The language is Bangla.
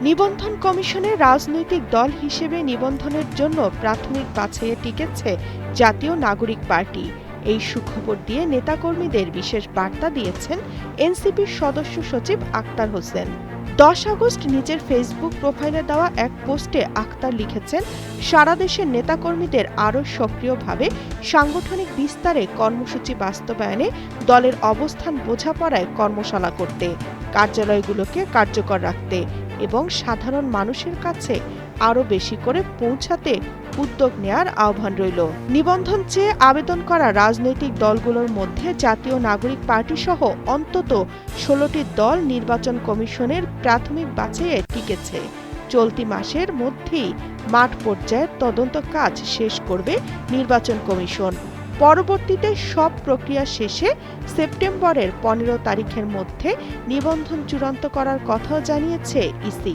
নিবন্ধন কমিশনে রাজনৈতিক দল হিসেবে নিবন্ধনের জন্য প্রাথমিক বাছাইয়ে টিকেছে জাতীয় নাগরিক পার্টি। এই সুখবর দিয়ে নেতাকর্মীদের বিশেষ বার্তা দিয়েছেন এনসিপির সদস্য সচিব আক্তার হোসেন। 10 আগস্ট নিজের ফেসবুক প্রোফাইলে দেওয়া এক পোস্টে আক্তার লিখেছেন, সারা দেশের নেতাকর্মীদের আরও সক্রিয়ভাবে সাংগঠনিক বিস্তারে কর্মসূচি বাস্তবায়নে দলের অবস্থান বোঝাপড়ায় কর্মশালা করতে, কার্যালয়গুলোকে কার্যকর রাখতে এবং সাধারণ মানুষের কাছে আরও বেশি করে পৌঁছাতে উদ্যোগ নেয়ার আহ্বান রইল। নিবন্ধন চেয়ে আবেদন করা রাজনৈতিক দলগুলোর মধ্যে জাতীয় নাগরিক পার্টি সহ অন্তত 16টি দল নির্বাচন কমিশনের প্রাথমিক বাছাইয়ে টিকেছে। চলতি মাসের মধ্যেই মাঠ পর্যায়ের তদন্ত কাজ শেষ করবে নির্বাচন কমিশন। পরবর্তীতে সব প্রক্রিয়া শেষে সেপ্টেম্বরের 15 তারিখের মধ্যে নিবন্ধন চূড়ান্ত করার কথাও জানিয়েছে ইসি।